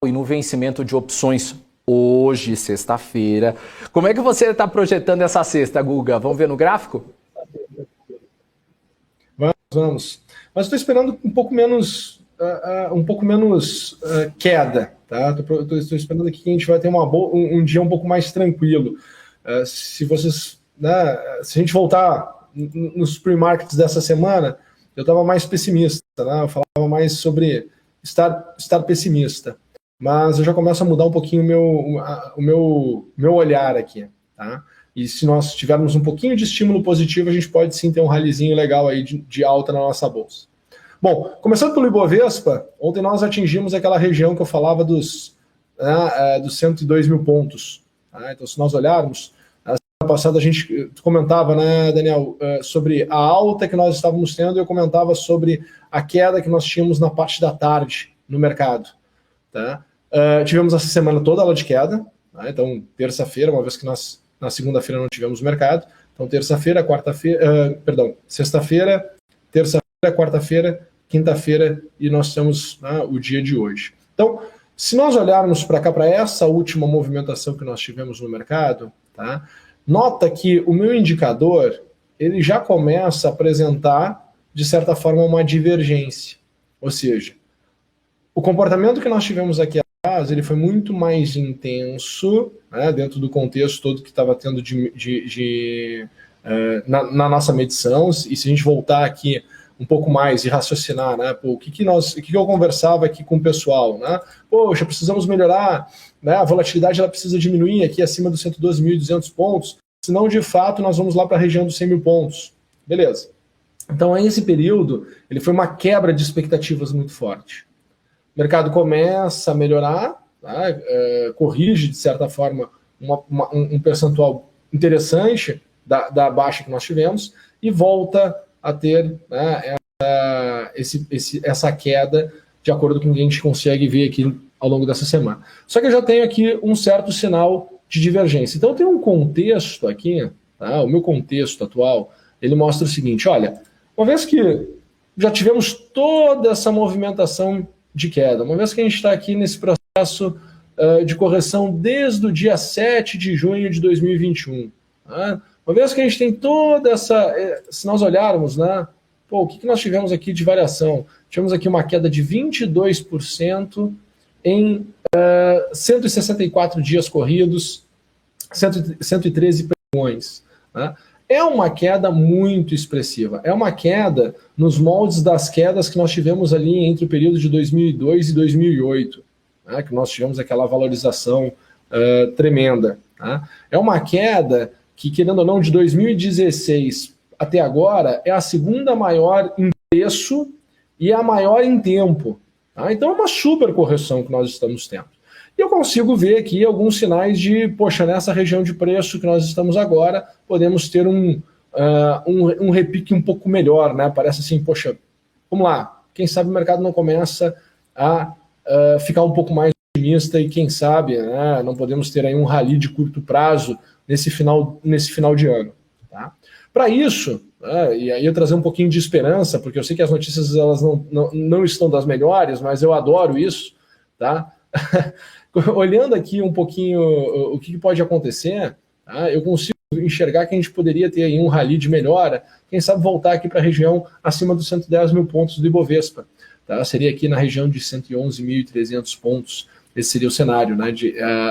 e no vencimento de opções hoje, sexta-feira. Como é que você está projetando essa sexta, Guga? Vamos ver no gráfico? Vamos. Mas estou esperando um pouco menos, queda, tá? Estou esperando aqui que a gente vai ter um dia um pouco mais tranquilo. Se vocês, né, se a gente voltar nos pre-markets dessa semana, eu estava mais pessimista, né? Eu falava mais sobre estar pessimista. Mas eu já começo a mudar um pouquinho o meu olhar aqui, tá? E se nós tivermos um pouquinho de estímulo positivo, a gente pode sim ter um rallyzinho legal aí de alta na nossa bolsa. Bom, começando pelo Ibovespa, ontem nós atingimos aquela região que eu falava dos 102 mil pontos. Tá? Então, se nós olharmos, na semana passada a gente comentava, né, Daniel, sobre a alta que nós estávamos tendo, e eu comentava sobre a queda que nós tínhamos na parte da tarde no mercado. Tá? Tivemos essa semana toda ela de queda, tá? Então terça-feira, uma vez que nós na segunda-feira não tivemos mercado, então terça-feira, sexta-feira, terça-feira, quarta-feira, quinta-feira e nós temos o dia de hoje. Então, se nós olharmos para cá, para essa última movimentação que nós tivemos no mercado, tá? Nota que o meu indicador ele já começa a apresentar, de certa forma, uma divergência, ou seja, o comportamento que nós tivemos aqui atrás, ele foi muito mais intenso, né, dentro do contexto todo que estava tendo na nossa medição. E se a gente voltar aqui um pouco mais e raciocinar, né, o que eu conversava aqui com o pessoal, né? Poxa, precisamos melhorar, né, a volatilidade ela precisa diminuir aqui acima dos 112.200 pontos, senão de fato nós vamos lá para a região dos 100 mil pontos. Beleza. Então, esse período, ele foi uma quebra de expectativas muito forte. O mercado começa a melhorar, tá? Corrige, de certa forma, um percentual interessante da baixa que nós tivemos e volta a ter, né, essa queda, de acordo com o que a gente consegue ver aqui ao longo dessa semana. Só que eu já tenho aqui um certo sinal de divergência. Então, tem um contexto aqui, tá? O meu contexto atual, ele mostra o seguinte, olha, uma vez que já tivemos toda essa movimentação de queda, uma vez que a gente está aqui nesse processo de correção desde o dia 7 de junho de 2021, tá? Uma vez que a gente tem toda essa... se nós olharmos, né, o que nós tivemos aqui de variação? Tivemos aqui uma queda de 22% em 164 dias corridos, 113 pregões, né? É uma queda muito expressiva. É uma queda nos moldes das quedas que nós tivemos ali entre o período de 2002 e 2008, né, que nós tivemos aquela valorização tremenda. Tá? É uma queda que, querendo ou não, de 2016 até agora, é a segunda maior em preço e a maior em tempo. Tá? Então é uma super correção que nós estamos tendo. E eu consigo ver aqui alguns sinais de, poxa, nessa região de preço que nós estamos agora, podemos ter um repique um pouco melhor, né? Parece assim, poxa, vamos lá, quem sabe o mercado não começa a ficar um pouco mais otimista e quem sabe, né, não podemos ter aí um rally de curto prazo nesse final de ano. Tá? Para isso, e aí eu trazer um pouquinho de esperança, porque eu sei que as notícias elas não estão das melhores, mas eu adoro isso, tá? Olhando aqui um pouquinho o que pode acontecer, tá? Eu consigo enxergar que a gente poderia ter aí um rally de melhora, quem sabe voltar aqui para a região acima dos 110 mil pontos do Ibovespa. Tá? Seria aqui na região de 111.300 pontos. Esse seria o cenário, né?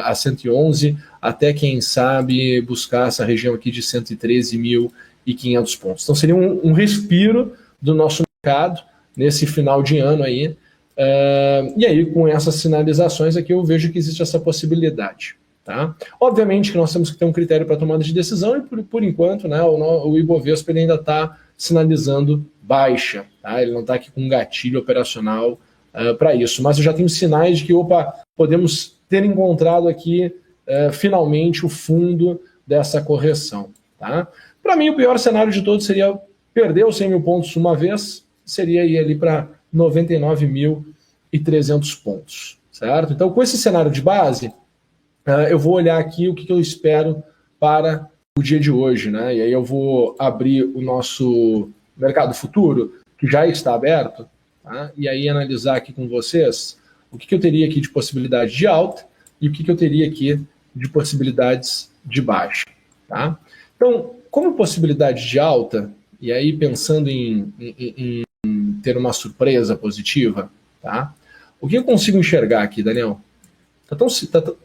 A 111 até, quem sabe, buscar essa região aqui de 113.500 pontos. Então seria um respiro do nosso mercado nesse final de ano aí. E aí, com essas sinalizações aqui, eu vejo que existe essa possibilidade. Tá? Obviamente que nós temos que ter um critério para tomada de decisão e, por enquanto, né, o Ibovespa ele ainda está sinalizando baixa. Tá? Ele não está aqui com um gatilho operacional para isso. Mas eu já tenho sinais de que, podemos ter encontrado aqui, finalmente, o fundo dessa correção. Tá? Para mim, o pior cenário de todos seria perder os 100 mil pontos uma vez, seria ir ali para 99.300 pontos, certo? Então, com esse cenário de base, eu vou olhar aqui o que eu espero para o dia de hoje, né? E aí eu vou abrir o nosso mercado futuro, que já está aberto, tá? E aí analisar aqui com vocês o que eu teria aqui de possibilidade de alta e o que eu teria aqui de possibilidades de baixa. Tá? Então, como possibilidade de alta, e aí pensando em ter uma surpresa positiva, tá? O que eu consigo enxergar aqui, Daniel? Tá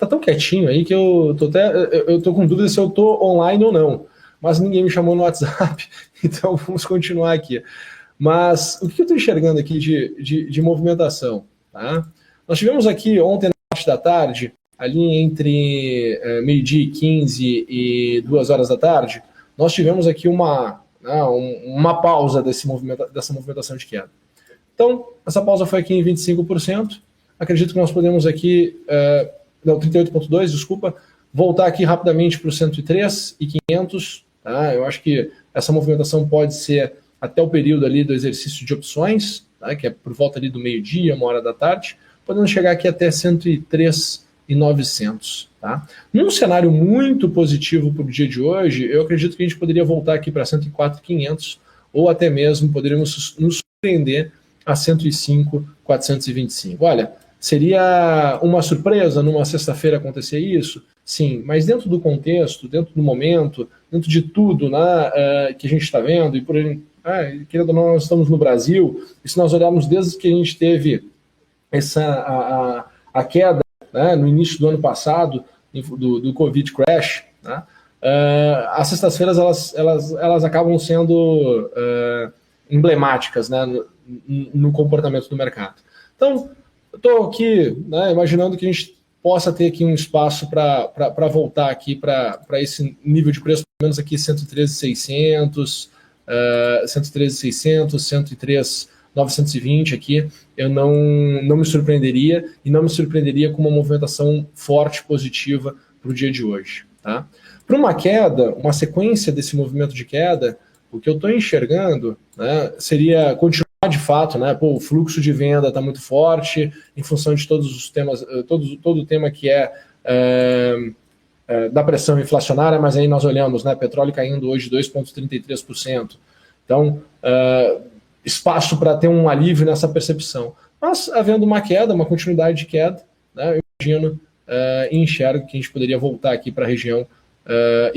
tão quietinho aí que eu tô com dúvida se eu tô online ou não, mas ninguém me chamou no WhatsApp, então vamos continuar aqui. Mas o que eu estou enxergando aqui de movimentação? Tá? Nós tivemos aqui ontem na parte da tarde, ali entre meio-dia e 15 e 2 horas da tarde, nós tivemos aqui uma pausa dessa movimentação de queda. Então, essa pausa foi aqui em 25%. Acredito que nós podemos aqui, 38,2, desculpa, voltar aqui rapidamente para o 103,500. Tá? Eu acho que essa movimentação pode ser até o período ali do exercício de opções, tá? Que é por volta ali do meio-dia, 1 hora da tarde, podendo chegar aqui até 103,900. Tá? Num cenário muito positivo para o dia de hoje, eu acredito que a gente poderia voltar aqui para 104,500 ou até mesmo poderíamos nos surpreender a 105,425. Olha, seria uma surpresa numa sexta-feira acontecer isso? Sim, mas dentro do contexto, dentro do momento, dentro de tudo, né, que a gente está vendo, e por querendo ou não, nós estamos no Brasil, e se nós olharmos desde que a gente teve a queda, né, no início do ano passado, do Covid Crash, né, as sextas-feiras elas acabam sendo emblemáticas, né, no comportamento do mercado. Então, eu estou aqui, né, imaginando que a gente possa ter aqui um espaço para voltar aqui para esse nível de preço, pelo menos aqui 113,600, 103,920 aqui, eu não me surpreenderia, e não me surpreenderia com uma movimentação forte, positiva para o dia de hoje. Tá? Para uma queda, uma sequência desse movimento de queda, o que eu estou enxergando, né, seria continuar de fato, né? O fluxo de venda está muito forte em função de todos os temas, todo o tema que da pressão inflacionária, mas aí nós olhamos, né, petróleo caindo hoje 2,33%. Então, espaço para ter um alívio nessa percepção. Mas havendo uma queda, uma continuidade de queda, né, eu imagino e enxergo que a gente poderia voltar aqui para a região, para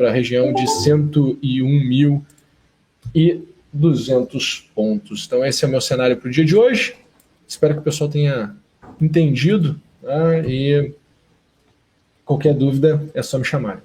a região de 101.200 pontos. Então esse é o meu cenário para o dia de hoje. Espero que o pessoal tenha entendido, né? E qualquer dúvida é só me chamar.